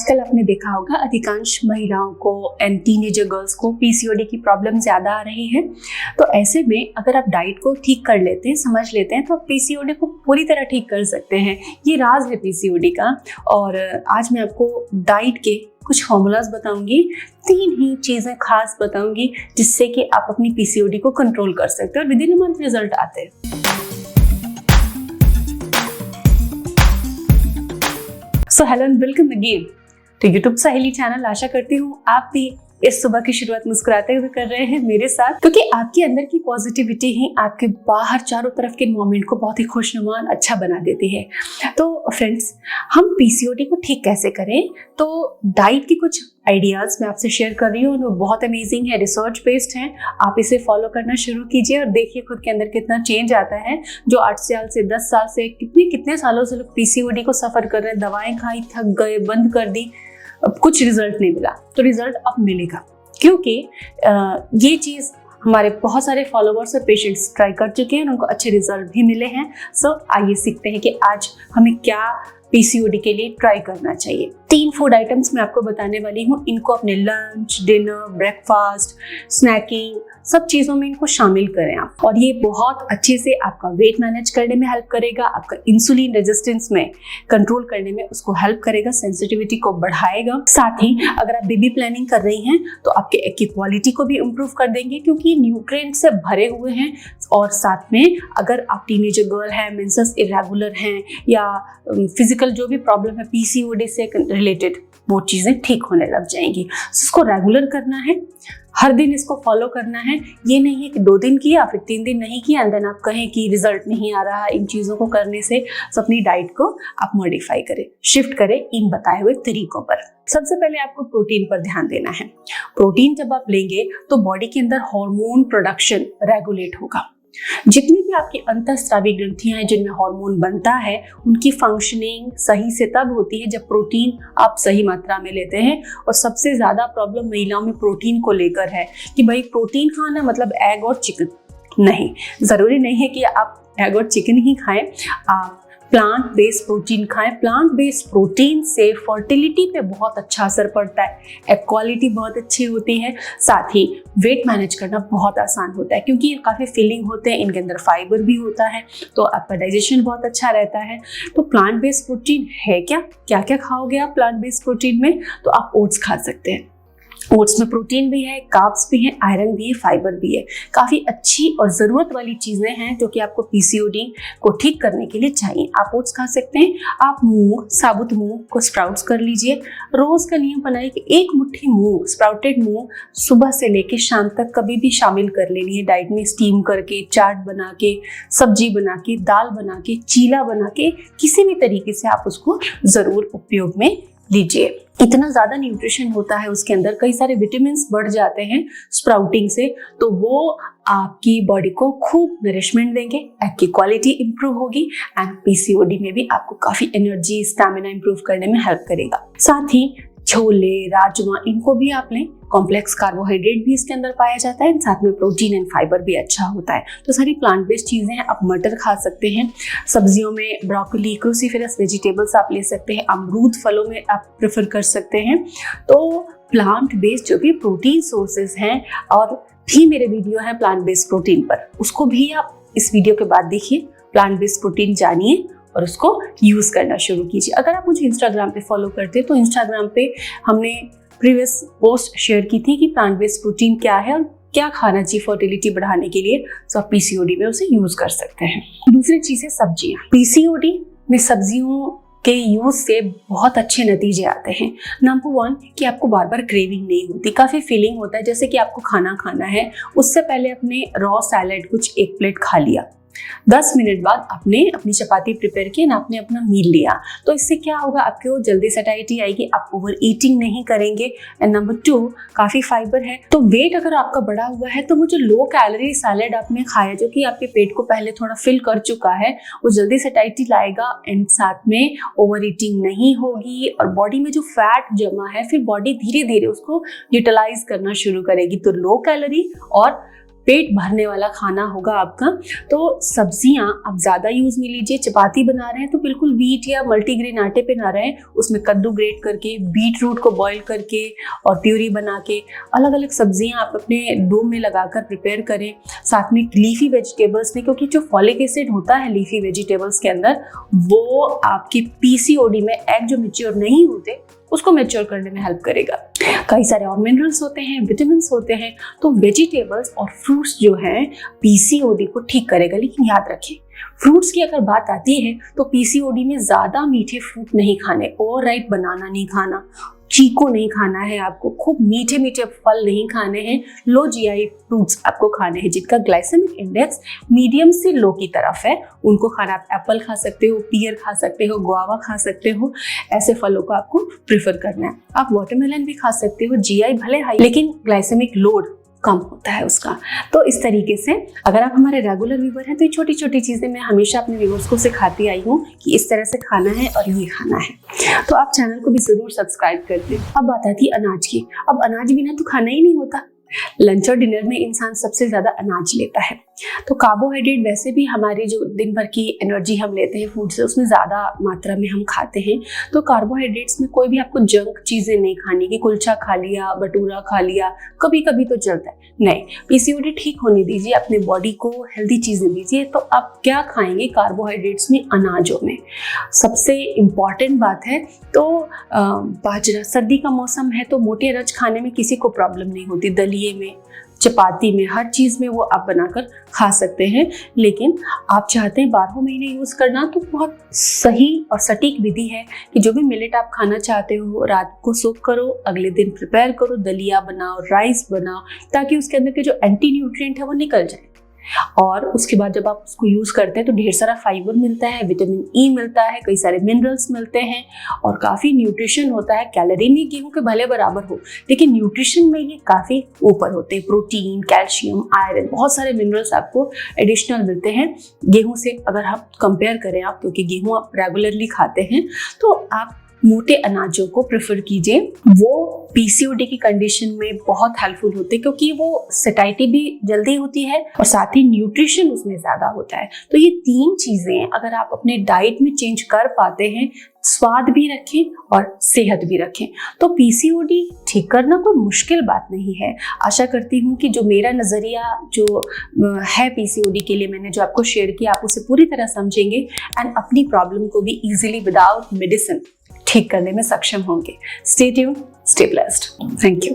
आजकल आपने देखा होगा अधिकांश महिलाओं को एंड टीनेजर गर्ल्स को पीसीओडी की प्रॉब्लम ज़्यादा आ रही है। तो ऐसे में अगर आप डाइट को ठीक कर लेते हैं, समझ लेते हैं, तो आप पीसीओडी को पूरी तरह ठीक कर सकते हैं। ये राज है पीसीओडी का। और आज मैं आपको डाइट के कुछ फॉर्मूलाज बताऊंगी, 3 ही चीज़ें खास बताऊंगी जिससे कि आप अपनी पीसीओडी को कंट्रोल कर सकते हैं और with in a month result आते हैं। So hello and welcome again तो यूट्यूब सहेली चैनल। आशा करती हूँ आप भी इस सुबह की शुरुआत मुस्कुराते हुए कर रहे हैं मेरे साथ, क्योंकि आपके अंदर की पॉजिटिविटी ही आपके बाहर चारों तरफ के मोमेंट को बहुत ही खुशनुमा अच्छा बना देती है। तो फ्रेंड्स, हम पीसीओडी को ठीक कैसे करें, तो डाइट की कुछ आइडियाज मैं आपसे शेयर कर रही हूँ। वो बहुत अमेजिंग है, रिसर्च बेस्ड है। आप इसे फॉलो करना शुरू कीजिए और देखिए खुद के अंदर कितना चेंज आता है। जो 8 साल से 10 साल से कितने सालों से लोग पीसीओडी को सफर कर रहे हैं, दवाएं खाई, थक गए, बंद कर दी, अब कुछ रिजल्ट नहीं मिला, तो रिजल्ट अब मिलेगा, क्योंकि ये चीज़ हमारे बहुत सारे फॉलोवर्स और पेशेंट्स ट्राई कर चुके हैं और उनको अच्छे रिजल्ट भी मिले हैं। सो आइए सीखते हैं कि आज हमें क्या पीसीओडी के लिए ट्राई करना चाहिए। 3 फूड आइटम्स मैं आपको बताने वाली हूँ। इनको अपने लंच, डिनर, ब्रेकफास्ट, स्नैकिंग, सब चीज़ों में इनको शामिल करें आप, और ये बहुत अच्छे से आपका वेट मैनेज करने में हेल्प करेगा, आपका इंसुलिन रेजिस्टेंस में कंट्रोल करने में उसको हेल्प करेगा, सेंसिटिविटी को बढ़ाएगा। साथ ही अगर आप बेबी प्लानिंग कर रही हैं तो आपके एग की क्वालिटी को भी इम्प्रूव कर देंगे, क्योंकि ये न्यूट्रिएंट से भरे हुए हैं। और साथ में अगर आप टीनेजर गर्ल हैं, मेंसेस इरेगुलर हैं, या फिजिकल जो भी प्रॉब्लम है पीसीओडी से रिलेटेड, वो चीज़ें ठीक होने लग जाएंगी। इसको रेगुलर करना है, हर दिन इसको फॉलो करना है। ये नहीं है कि 2 दिन किया फिर 3 दिन नहीं किया एंड देन आप कहें कि रिजल्ट नहीं आ रहा। इन चीज़ों को करने से अपनी डाइट को आप मॉडिफाई करें, शिफ्ट करें इन बताए हुए तरीकों पर। सबसे पहले आपको प्रोटीन पर ध्यान देना है। प्रोटीन जब आप लेंगे तो बॉडी के अंदर हार्मोन प्रोडक्शन रेगुलेट होगा। जितनी भी आपकी अंतःस्रावी ग्रंथियां हैं जिनमें हार्मोन बनता है, उनकी फंक्शनिंग सही से तब होती है जब प्रोटीन आप सही मात्रा में लेते हैं। और सबसे ज्यादा प्रॉब्लम महिलाओं में प्रोटीन को लेकर है कि भाई प्रोटीन खाना मतलब एग और चिकन। नहीं, जरूरी नहीं है कि आप एग और चिकन ही खाएं, आप प्लांट बेस्ड प्रोटीन खाएं। प्लांट बेस्ड प्रोटीन से फर्टिलिटी पे बहुत अच्छा असर पड़ता है, एग क्वालिटी बहुत अच्छी होती है, साथ ही वेट मैनेज करना बहुत आसान होता है, क्योंकि ये काफ़ी फिलिंग होते हैं, इनके अंदर फाइबर भी होता है, तो आपका डाइजेशन बहुत अच्छा रहता है। तो प्लांट बेस्ड प्रोटीन है क्या क्या क्या खाओगे आप प्लांट बेस्ड प्रोटीन में? तो आप ओट्स खा सकते हैं। ओट्स में प्रोटीन भी है, कार्ब्स भी है, आयरन भी है, फाइबर भी है। काफ़ी अच्छी और ज़रूरत वाली चीज़ें हैं जो कि आपको पीसीओडी को ठीक करने के लिए चाहिए। आप ओट्स खा सकते हैं। आप मूंग, साबुत मूंग को स्प्राउट्स कर लीजिए। रोज़ का नियम बनाइए कि 1 मुट्ठी मूंग, स्प्राउटेड मूंग, सुबह से लेकर शाम तक कभी भी शामिल कर लेनी है डाइट में। स्टीम करके, चाट बना के, सब्जी बना के, दाल बना के, चीला बना के, किसी भी तरीके से आप उसको ज़रूर उपयोग में लीजिए। इतना ज़्यादा न्यूट्रिशन होता है उसके अंदर, कई सारे विटामिन्स बढ़ जाते हैं स्प्राउटिंग से, तो वो आपकी बॉडी को खूब नरिशमेंट देंगे, एग की क्वालिटी इंप्रूव होगी एंड पीसीओडी में भी आपको काफ़ी एनर्जी, स्टैमिना इंप्रूव करने में हेल्प करेगा। साथ ही छोले, राजमा, इनको भी आप लें। कॉम्प्लेक्स कार्बोहाइड्रेट भी इसके अंदर पाया जाता है, साथ में प्रोटीन एंड फाइबर भी अच्छा होता है। तो सारी प्लांट बेस्ड चीज़ें हैं। आप मटर खा सकते हैं, सब्जियों में ब्रोकली, क्रूसीफेरस वेजिटेबल्स आप ले सकते हैं, अमरूद फलों में आप प्रेफर कर सकते हैं। तो प्लांट बेस्ड जो भी प्रोटीन सोर्सेज हैं, और भी मेरे वीडियो है प्लांट बेस्ड प्रोटीन पर, उसको भी आप इस वीडियो के बाद देखिए। प्लांट बेस्ड प्रोटीन जानिए और उसको यूज़ करना शुरू कीजिए। अगर आप मुझे इंस्टाग्राम पे फॉलो करते हैं तो इंस्टाग्राम पे हमने प्रीवियस पोस्ट शेयर की थी कि प्लांट बेस्ड प्रोटीन क्या है और क्या खाना चाहिए फर्टिलिटी बढ़ाने के लिए, तो आप पीसीओडी में उसे यूज़ कर सकते हैं। दूसरी चीज़ है सब्जियाँ। पीसीओडी में सब्जियों के यूज से बहुत अच्छे नतीजे आते हैं। नंबर 1 कि आपको बार बार क्रेविंग नहीं होती, काफ़ी फीलिंग होता है जैसे कि आपको खाना खाना है, उससे पहले अपने रॉ सैलेड कुछ 1 प्लेट खा लिया, 10 मिनट बाद आपने अपनी चपाती प्रिपेयर की ना, आपने अपना मील लिया, तो इससे क्या होगा, आपको जल्दी सैटिस्फैक्शन आएगी, आप ओवर ईटिंग नहीं करेंगे। एंड नंबर 2 काफ़ी फाइबर है, तो वेट अगर आपका बढ़ा हुआ है तो वो जो लो कैलोरी सैलेड आपने खाया जो कि आपके पेट को पहले थोड़ा फिल कर चुका है, वो जल्दी सैटिस्फैक्शन लाएगा एंड साथ में ओवर ईटिंग नहीं होगी। और बॉडी में जो फैट जमा है फिर बॉडी धीरे धीरे उसको यूटिलाइज करना शुरू करेगी। तो लो कैलोरी और पेट भरने वाला खाना होगा आपका। तो सब्जियां आप ज़्यादा यूज़ में लीजिए। चपाती बना रहे हैं तो बिल्कुल व्हीट या मल्टीग्रेन आटे पे ना रहें, उसमें कद्दू ग्रेट करके, बीट रूट को बॉईल करके और प्यूरी बना के अलग अलग सब्जियां आप अपने डो में लगाकर प्रिपेयर करें। साथ में लीफी वेजिटेबल्स में, क्योंकि जो फॉलिक एसिड होता है लीफी वेजिटेबल्स के अंदर, वो आपकी पीसीओडी में एग जो मैच्योर नहीं होते उसको मैच्योर करने में हेल्प करेगा। कई सारे और मिनरल्स होते हैं, विटामिन्स होते हैं, तो वेजिटेबल्स और फ्रूट्स जो हैं पीसीओडी को ठीक करेगा। लेकिन याद रखें, फ्रूट्स की अगर बात आती है तो पीसीओडी में ज़्यादा मीठे फ्रूट नहीं खाने, ओवरराइप बनाना नहीं खाना, चीकू नहीं खाना है आपको, खूब मीठे मीठे फल नहीं खाने हैं, लो जीआई फ्रूट्स आपको खाने हैं जिनका ग्लाइसेमिक इंडेक्स मीडियम से लो की तरफ है, उनको खाना। आप एप्पल खा सकते हो, पीयर खा सकते हो, गुआवा खा सकते हो, ऐसे फलों को आपको प्रेफर करना है। आप वाटरमेलन भी खा सकते हो, जीआई भले हाई लेकिन ग्लाइसेमिक लोड कम होता है उसका। तो इस तरीके से अगर आप हमारे रेगुलर व्यूवर हैं तो ये छोटी छोटी चीज़ें मैं हमेशा अपने व्यूवर्स को सिखाती आई हूँ कि इस तरह से खाना है और ये खाना है। तो आप चैनल को भी ज़रूर सब्सक्राइब कर दें। अब बात आती है अनाज की। अब अनाज बिना तो खाना ही नहीं होता। लंच और डिनर में इंसान सबसे ज़्यादा अनाज लेता है। तो कार्बोहाइड्रेट वैसे भी हमारी जो दिन भर की एनर्जी हम लेते हैं फूड से, उसमें ज़्यादा मात्रा में हम खाते हैं। तो कार्बोहाइड्रेट्स में कोई भी आपको जंक चीज़ें नहीं खानी कि कुलचा खा लिया, भटूरा खा लिया, कभी कभी तो चलता है। नहीं, पीसीओडी ठीक होने दीजिए, अपने बॉडी को हेल्दी चीज़ें दीजिए। तो आप क्या खाएंगे कार्बोहाइड्रेट्स में? अनाजों में सबसे इम्पॉर्टेंट बात है तो बाजरा। सर्दी का मौसम है तो मोटे अनाज खाने में किसी को प्रॉब्लम नहीं होती। दलिए में, चपाती में, हर चीज़ में वो आप बनाकर खा सकते हैं। लेकिन आप चाहते हैं 12 महीने यूज़ करना, तो बहुत सही और सटीक विधि है कि जो भी मिलेट आप खाना चाहते हो रात को सोक करो, अगले दिन प्रिपेयर करो, दलिया बनाओ, राइस बनाओ, ताकि उसके अंदर के जो एंटी न्यूट्रिएंट है वो निकल जाए। और उसके बाद जब आप उसको यूज़ करते हैं तो ढेर सारा फाइबर मिलता है, विटामिन ई मिलता है, कई सारे मिनरल्स मिलते हैं और काफ़ी न्यूट्रिशन होता है। कैलोरी में गेहूं के भले बराबर हो, लेकिन न्यूट्रिशन में ये काफ़ी ऊपर होते हैं। प्रोटीन, कैल्शियम, आयरन, बहुत सारे मिनरल्स आपको एडिशनल मिलते हैं गेहूं से। अगर आप कंपेयर करें, आप क्योंकि गेहूं आप रेगुलरली खाते हैं, तो आप मोटे अनाजों को प्रेफर कीजिए। वो पीसीओडी की कंडीशन में बहुत हेल्पफुल होते हैं, क्योंकि वो सैटिस्फाइड भी जल्दी होती है और साथ ही न्यूट्रिशन उसमें ज़्यादा होता है। तो ये 3 चीज़ें अगर आप अपने डाइट में चेंज कर पाते हैं, स्वाद भी रखें और सेहत भी रखें, तो पीसीओडी ठीक करना कोई मुश्किल बात नहीं है। आशा करती हूँ कि जो मेरा नज़रिया जो है पीसीओडी के लिए, मैंने जो आपको शेयर किया, आप उसे पूरी तरह समझेंगे एंड अपनी प्रॉब्लम को भी इजीली विदाउट मेडिसिन ठीक करने में सक्षम होंगे। Stay tuned, stay blessed. Thank you.